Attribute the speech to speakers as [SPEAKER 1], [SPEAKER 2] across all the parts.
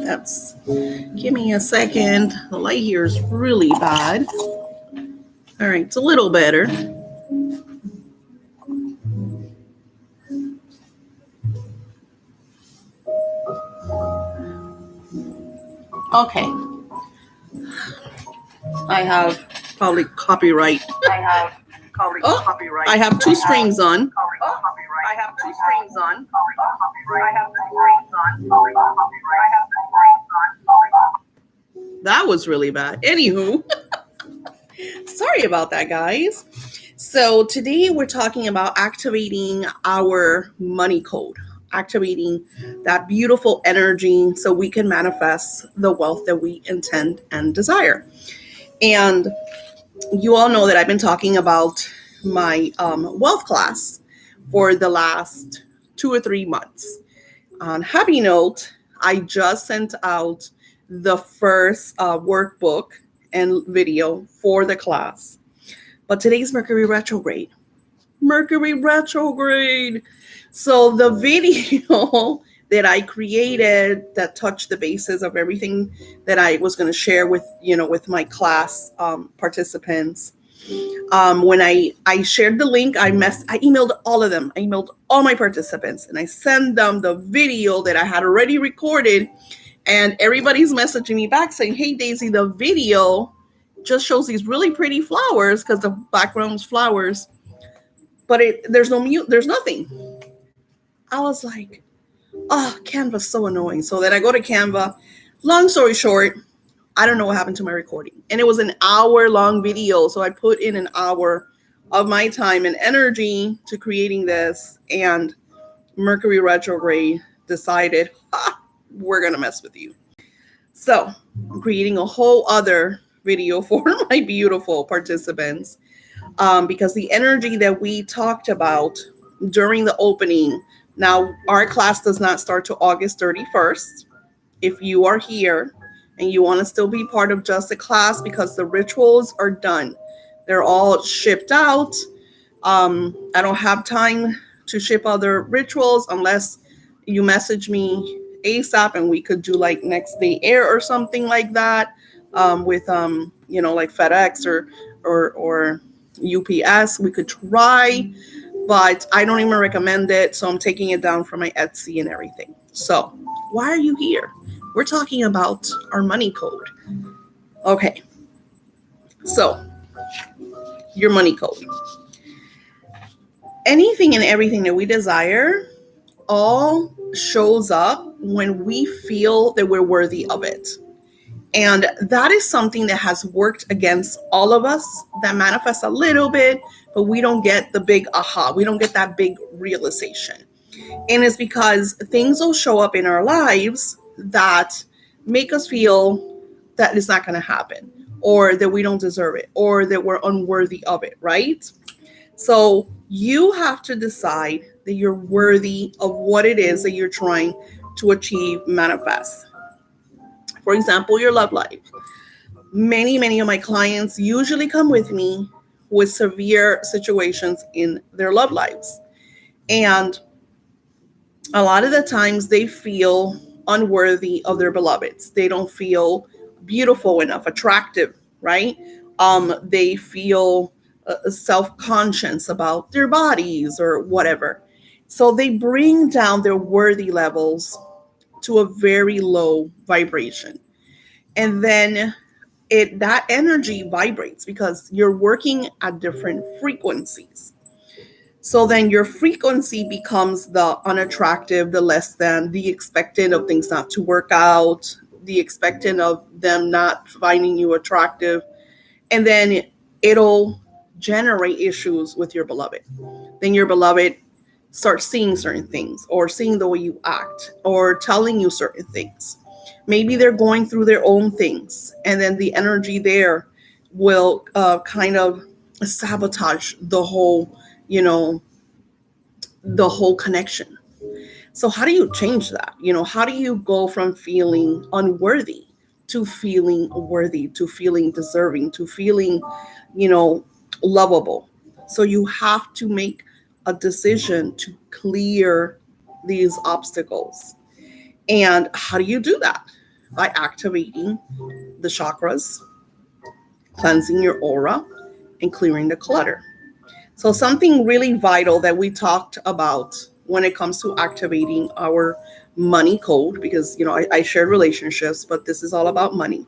[SPEAKER 1] That's, give me a second. The light here is really bad. All right, it's a little better. Okay. I have probably copyright. I have two strings on. That was really bad. Anywho, sorry about that, guys. So today we're talking about activating our money code, activating that beautiful energy so we can manifest the wealth that we intend and desire. And you all know that I've been talking about my wealth class for the last 2 or 3 months. On happy note, I just sent out the first workbook and video for the class. But today's Mercury retrograde. Mercury retrograde. So the video that I created that touched the basis of everything that I was going to share with with my class participants. When I shared the link, I emailed all of them. I emailed all my participants, and I sent them the video that I had already recorded. And everybody's messaging me back saying, "Hey Daisy, the video just shows these really pretty flowers because the background's flowers, but there's no mute, there's nothing." I was like, "Oh, Canva's so annoying." So then I go to Canva. Long story short, I don't know what happened to my recording. And it was an hour-long video. So I put in an hour of my time and energy to creating this. And Mercury retrograde decided, we're going to mess with you. So I'm creating a whole other video for my beautiful participants because the energy that we talked about during the opening, now our class does not start till August 31st. If you are here and you want to still be part of just the class because the rituals are done, they're all shipped out. I don't have time to ship other rituals unless you message me ASAP and we could do like next day air or something like that with like FedEx or UPS. We could try, but I don't even recommend it. So I'm taking it down from my Etsy and everything. So why are you here? We're talking about our money code. Okay. So your money code. Anything and everything that we desire all shows up when we feel that we're worthy of it. And that is something that has worked against all of us, that manifests a little bit, but we don't get the big aha. We don't get that big realization. And it's because things will show up in our lives that make us feel that it's not going to happen, or that we don't deserve it, or that we're unworthy of it, right? So you have to decide that you're worthy of what it is that you're trying to achieve, manifest. For example, your love life. Many of my clients usually come with me with severe situations in their love lives. And a lot of the times they feel unworthy of their beloveds. They don't feel beautiful enough, attractive, right? They feel self-conscious about their bodies or whatever. So they bring down their worthy levels to a very low vibration. And then that energy vibrates because you're working at different frequencies. So then your frequency becomes the unattractive, the less than, the expectant of things not to work out, the expectant of them not finding you attractive. And then it'll generate issues with your beloved. Then your beloved starts seeing certain things, or seeing the way you act, or telling you certain things. Maybe they're going through their own things, and then the energy there will kind of sabotage the whole connection. So how do you change that? How do you go from feeling unworthy to feeling worthy, to feeling deserving, to feeling, lovable? So you have to make a decision to clear these obstacles. And how do you do that? by activating the chakras, cleansing your aura, and clearing the clutter. So, something really vital that we talked about when it comes to activating our money code, because I shared relationships, but this is all about money.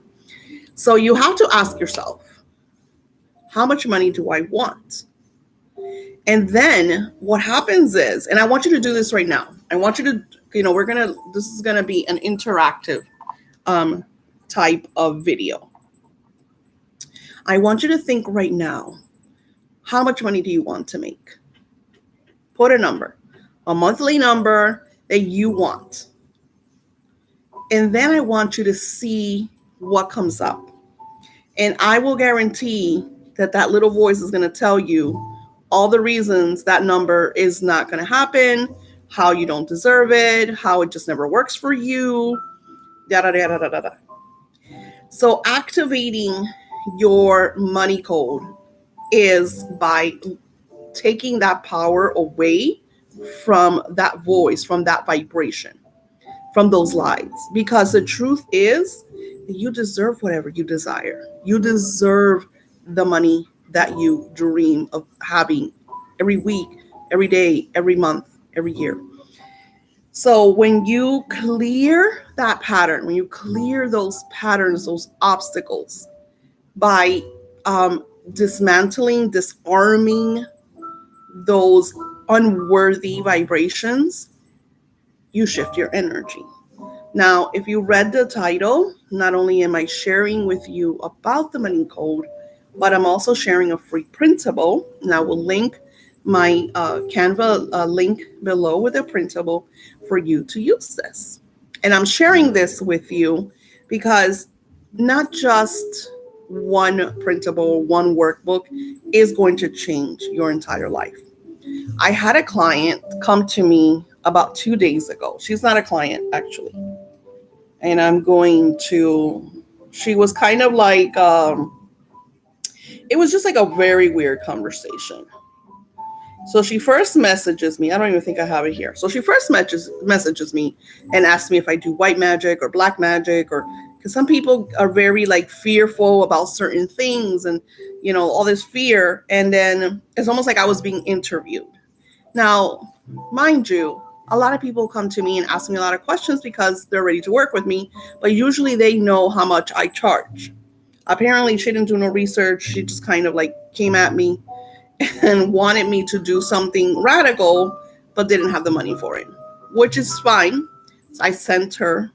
[SPEAKER 1] So, you have to ask yourself, how much money do I want? And then what happens is, and I want you to do this right now. I want you to, this is gonna be an interactive um, type of video. I want you to think right now, how much money do you want to make? Put a number, a monthly number that you want. And then I want you to see what comes up. And I will guarantee that that little voice is going to tell you all the reasons that number is not going to happen, how you don't deserve it, how it just never works for you, da da da da da da. So activating your money code is by taking that power away from that voice, from that vibration, from those lies. Because the truth is, you deserve whatever you desire. You deserve the money that you dream of having every week, every day, every month, every year. So when you clear that pattern, when you clear those patterns, those obstacles, by dismantling, disarming those unworthy vibrations, you shift your energy. Now, if you read the title, not only am I sharing with you about the money code, but I'm also sharing a free printable. And I will link my Canva link below with a printable for you to use this. And I'm sharing this with you because not just one printable, one workbook is going to change your entire life. I had a client come to me about 2 days ago. She's not a client, actually. And I'm going to, she was kind of like, it was just like a very weird conversation. So she first messages me. I don't even think I have it here. So she first messages me and asks me if I do white magic or black magic, or because some people are very like fearful about certain things and all this fear. And then it's almost like I was being interviewed. Now, mind you, a lot of people come to me and ask me a lot of questions because they're ready to work with me, but usually they know how much I charge. Apparently, she didn't do no research. She just kind of like came at me and wanted me to do something radical, but didn't have the money for it, which is fine. So I sent her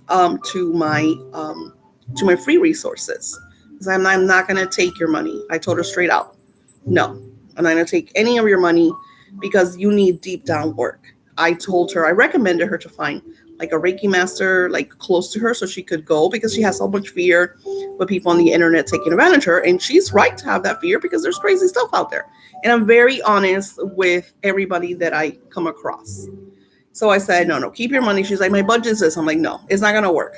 [SPEAKER 1] to my free resources. Because I'm not going to take your money. I told her straight out, no, I'm not going to take any of your money because you need deep down work. I told her, I recommended her to find like a Reiki master, like close to her so she could go, because she has so much fear with people on the internet taking advantage of her. And she's right to have that fear because there's crazy stuff out there. And I'm very honest with everybody that I come across. So I said, no, keep your money. She's like, my budget is this. I'm like, no, it's not going to work.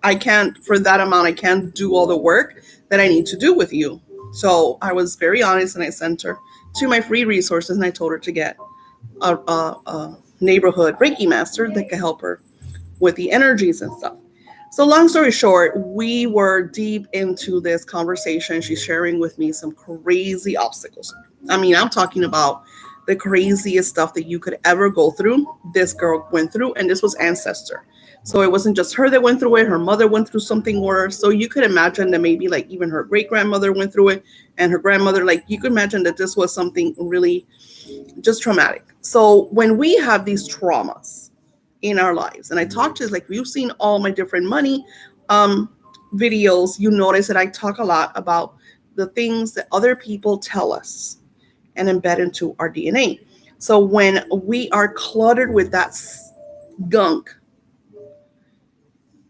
[SPEAKER 1] I can't, for that amount, I can't do all the work that I need to do with you. So I was very honest and I sent her to my free resources and I told her to get a neighborhood Reiki master that could help her with the energies and stuff. So long story short, we were deep into this conversation. She's sharing with me some crazy obstacles. I mean, I'm talking about the craziest stuff that you could ever go through. This girl went through, and this was ancestor. So it wasn't just her that went through it. Her mother went through something worse. So you could imagine that maybe like even her great grandmother went through it, and her grandmother, like you could imagine that this was something really just traumatic. So when we have these traumas in our lives, and I talk to, like, you've seen all my different money videos, you notice that I talk a lot about the things that other people tell us and embed into our DNA. So when we are cluttered with that gunk,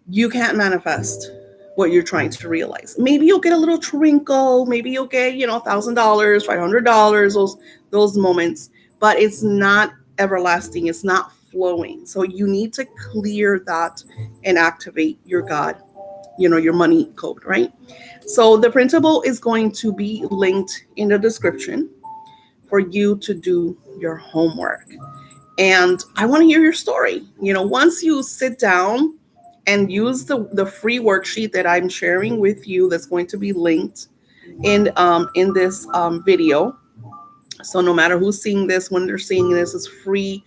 [SPEAKER 1] you can't manifest what you're trying to realize. Maybe you'll get a little twinkle, maybe you'll get, $1,000, $500, those moments, but it's not everlasting. It's not flowing. So you need to clear that and activate your God, your money code, right? So the printable is going to be linked in the description for you to do your homework. And I want to hear your story. Once you sit down and use the free worksheet that I'm sharing with you that's going to be linked in this video. So no matter who's seeing this, when they're seeing this, it's free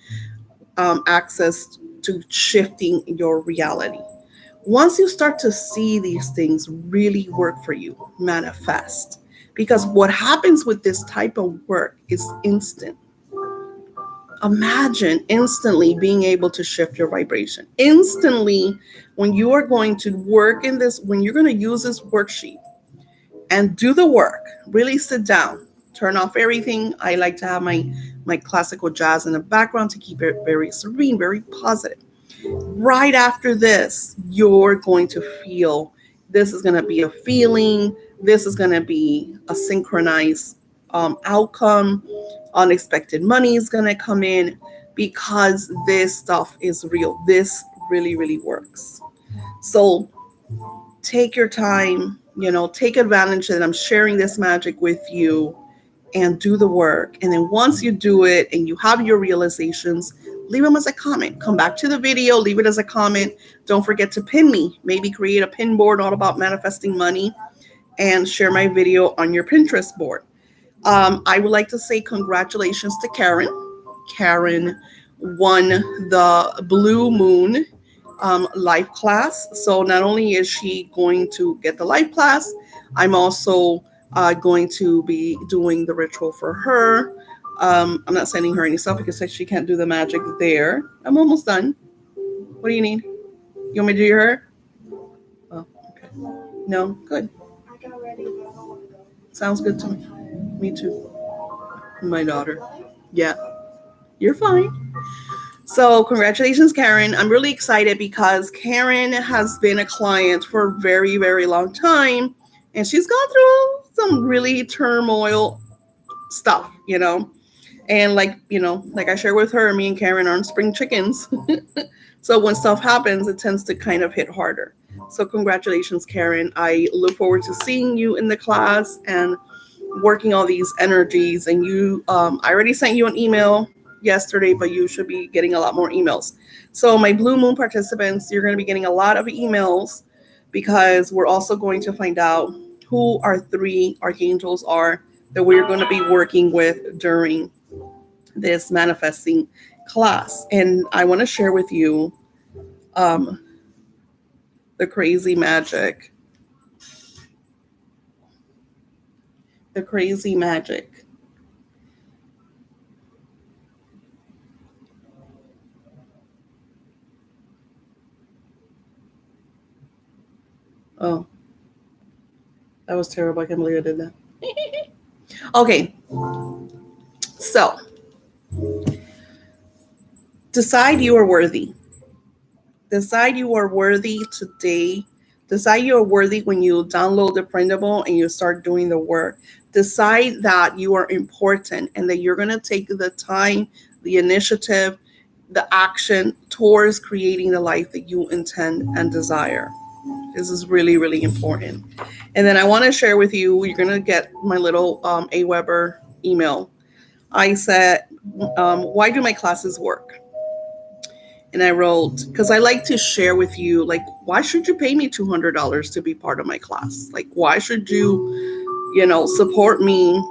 [SPEAKER 1] access to shifting your reality. Once you start to see these things really work for you, manifest. Because what happens with this type of work is instant. Imagine instantly being able to shift your vibration. Instantly, when you are going to work in this, when you're going to use this worksheet and do the work, really sit down, turn off everything. I like to have my classical jazz in the background to keep it very serene, very positive. Right after this, you're going to feel this is going to be a feeling, this is going to be a synchronized outcome. Unexpected money is going to come in because this stuff is real. This really, really works. So take your time, take advantage that I'm sharing this magic with you and do the work. And then once you do it and you have your realizations, leave them as a comment. Come back to the video, leave it as a comment. Don't forget to pin me. Maybe create a pin board all about manifesting money and share my video on your Pinterest board. I would like to say congratulations to Karen. Karen won the Blue Moon life class. So not only is she going to get the life class, I'm also going to be doing the ritual for her. I'm not sending her any stuff because she can't do the magic there. I'm almost done. What do you need? You want me to do your hair? Oh, okay. No? Good. Sounds good to me. Me too. My daughter. Yeah. You're fine. So, congratulations, Karen. I'm really excited because Karen has been a client for a very, very long time. And she's gone through some really turmoil stuff, And like I share with her, me and Karen aren't spring chickens. So when stuff happens, it tends to kind of hit harder. So congratulations, Karen. I look forward to seeing you in the class and working all these energies. And I already sent you an email yesterday, but you should be getting a lot more emails. So my Blue Moon participants, you're going to be getting a lot of emails because we're also going to find out who our 3 archangels are that we're going to be working with during this manifesting class. And I want to share with you um, the crazy magic. The crazy magic. Oh, that was terrible. I can't believe I did that. Okay, so decide you are worthy. Decide you are worthy today. Decide you are worthy when you download the printable and you start doing the work. Decide that you are important and that you're going to take the time, the initiative, the action towards creating the life that you intend and desire. This is really, really important. And then I want to share with you, you're going to get my little AWeber email. I said, why do my classes work? And I wrote, because I like to share with you, like, why should you pay me $200 to be part of my class? Like, why should you, support me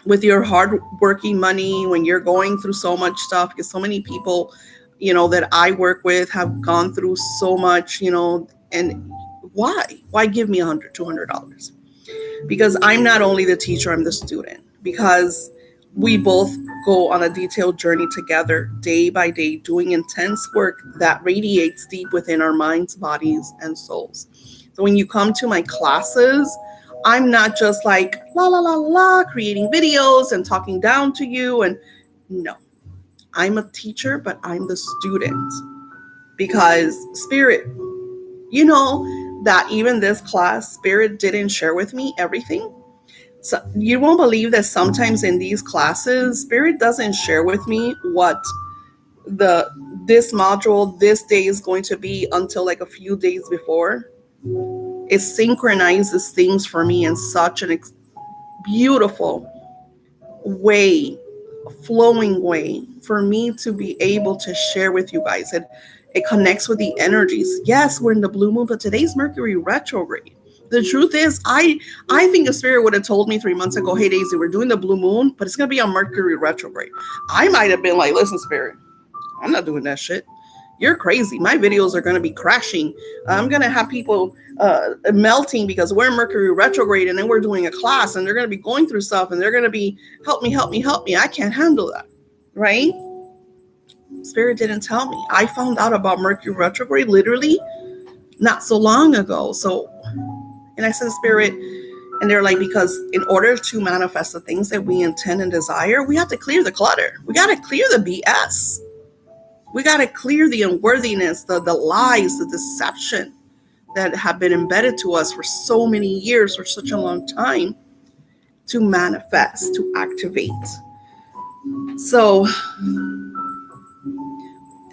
[SPEAKER 1] with your hard working money when you're going through so much stuff? Because so many people, that I work with have gone through so much, and why give me $200? Because I'm not only the teacher, I'm the student. Because we both go on a detailed journey together, day by day, doing intense work that radiates deep within our minds, bodies, and souls. So when you come to my classes, I'm not just like la la la la creating videos and talking down to you. And no, I'm a teacher, but I'm the student. Because Spirit, that even this class, Spirit didn't share with me everything. So you won't believe that sometimes in these classes, Spirit doesn't share with me what this module this day is going to be until like a few days before. It synchronizes things for me in such an beautiful way, flowing way for me to be able to share with you guys. It connects with the energies. Yes, we're in the blue moon, but today's Mercury retrograde. The truth is, I think if Spirit would have told me 3 months ago, hey Daisy, we're doing the blue moon, but it's gonna be on Mercury retrograde, I might have been like, listen, Spirit, I'm not doing that shit. You're crazy. My videos are gonna be crashing. I'm gonna have people melting because we're in Mercury retrograde, and then we're doing a class, and they're gonna be going through stuff, and they're gonna be help me, help me, help me. I can't handle that, right? Spirit didn't tell me. I found out about Mercury retrograde literally not so long ago. So, and I said, Spirit, and they're like, because in order to manifest the things that we intend and desire, we have to clear the clutter. We got to clear the BS. We got to clear the unworthiness, the lies, the deception that have been embedded to us for so many years, for such a long time, to manifest, to activate. So,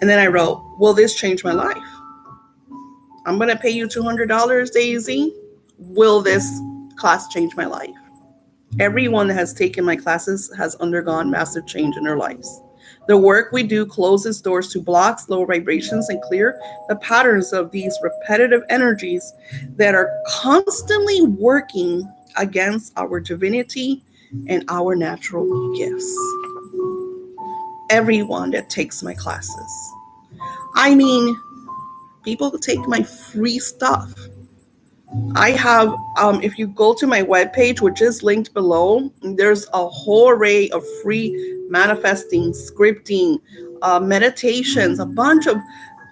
[SPEAKER 1] and then I wrote, will this change my life? I'm going to pay you $200, Daisy. Will this class change my life? Everyone that has taken my classes has undergone massive change in their lives. The work we do closes doors to blocks, low vibrations, and clear the patterns of these repetitive energies that are constantly working against our divinity and our natural gifts. Everyone that takes my classes. I mean, people take my free stuff. I have, if you go to my webpage, which is linked below, there's a whole array of free manifesting, scripting, meditations, a bunch of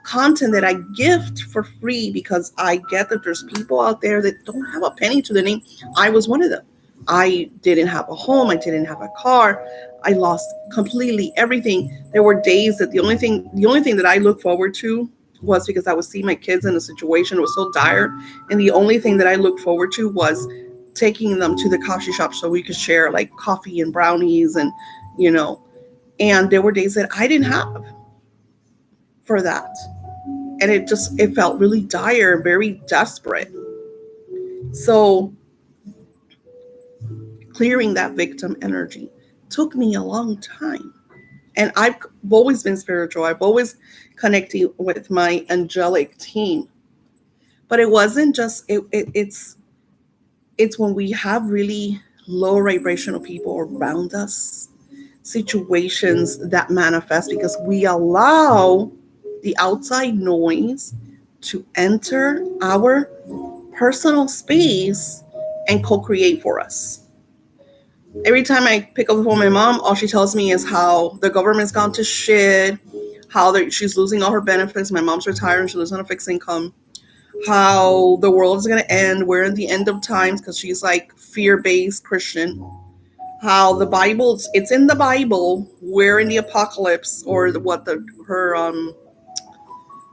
[SPEAKER 1] content that I gift for free because I get that there's people out there that don't have a penny to their name. I was one of them. I didn't have a home. I didn't have a car. I lost completely everything. There were days that the only thing that I looked forward to was because I would see my kids in a situation that was so dire, and the only thing that I looked forward to was taking them to the coffee shop so we could share like coffee and brownies, and and there were days that I didn't have for that, and it felt really dire and very desperate. So clearing that victim energy took me a long time. And I've always been spiritual. I've always connected with my angelic team. But it wasn't just, it's when we have really low vibrational people around us, situations that manifest because we allow the outside noise to enter our personal space and co-create for us. Every time I pick up the phone with my mom, all she tells me is how the government's gone to shit, how she's losing all her benefits. My mom's retired and she lives on a fixed income. How the world is going to end. We're in the end of times because she's like fear-based Christian. How the Bible, it's in the Bible. We're in the apocalypse, or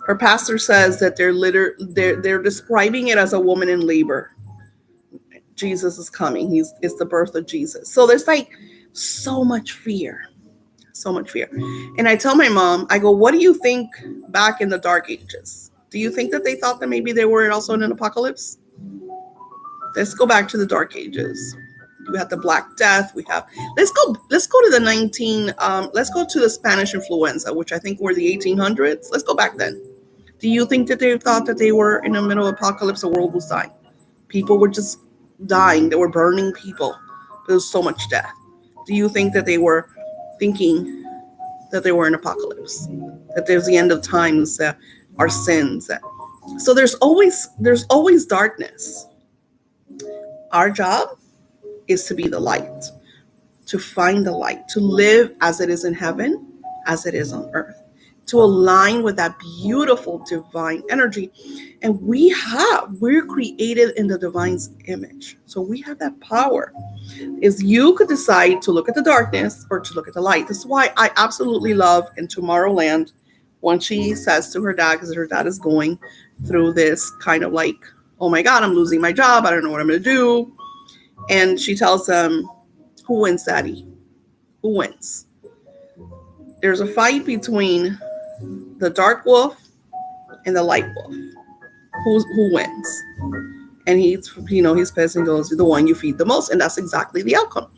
[SPEAKER 1] her pastor says that they're describing it as a woman in labor. Jesus is coming. It's the birth of Jesus. So there's like so much fear. And I tell my mom, I go, what do you think back in the dark ages? Do you think that they thought that maybe they were also in an apocalypse? Let's go back to the dark ages. We have the Black Death. Let's go to the let's go to the Spanish influenza, which I think were the 1800s. Let's go back then. Do you think that they thought that they were in the middle of apocalypse? The world was dying. People were just dying. They were burning people. There was so much death. Do you think that they were thinking that they were in apocalypse? That there's the end of times, that our sins. So there's always darkness. Our job is to be the light, to find the light, to live as it is in heaven, as it is on earth, to align with that beautiful divine energy. And we're created in the divine's image. So we have that power. Is you could decide to look at the darkness or to look at the light. This is why I absolutely love in Tomorrowland when she says to her dad, because her dad is going through this kind of like, oh my God, I'm losing my job. I don't know what I'm going to do. And she tells him, who wins, Daddy? Who wins? There's a fight between the dark wolf and the light wolf. Who wins? And he's pissed and goes, the one you feed the most. And that's exactly the outcome.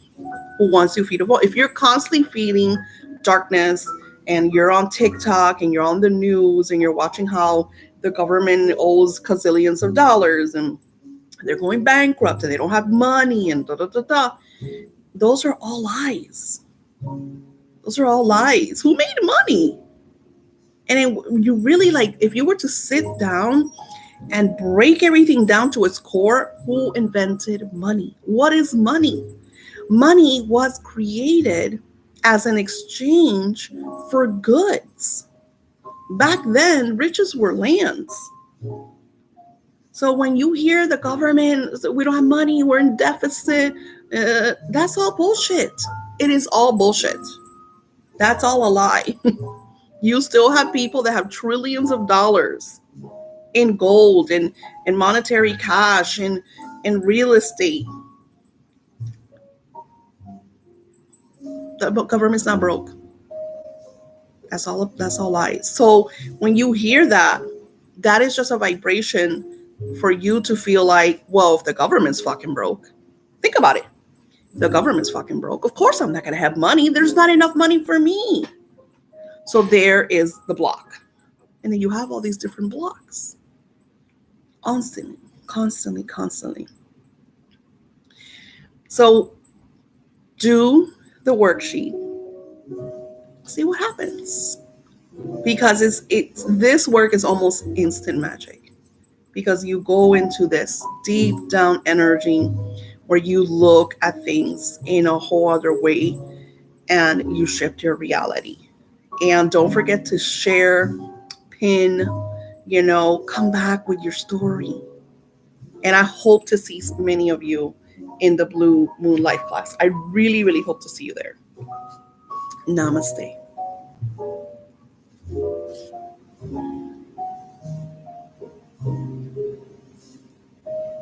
[SPEAKER 1] Who wants to feed the most? If you're constantly feeding darkness and you're on TikTok and you're on the news and you're watching how the government owes gazillions of dollars and they're going bankrupt and they don't have money and da da da da. Those are all lies. Those are all lies. Who made money? And you really, like, if you were to sit down and break everything down to its core, who invented money? What is money? Money was created as an exchange for goods. Back then, riches were lands. So when you hear the government, we don't have money, we're in deficit, that's all bullshit. It is all bullshit. That's all a lie. You still have people that have trillions of dollars in gold and in monetary cash and in real estate. The government's not broke. That's all lies. So when you hear that, that is just a vibration for you to feel like, well, if the government's fucking broke, think about it. The government's fucking broke. Of course I'm not gonna have money. There's not enough money for me. So there is the block. And then you have all these different blocks. Constantly, constantly, constantly. So do the worksheet. See what happens. Because it's this work is almost instant magic. Because you go into this deep down energy where you look at things in a whole other way and you shift your reality. And don't forget to share, pin, come back with your story. And I hope to see many of you in the Blue Moon Life class. I really, really hope to see you there. Namaste.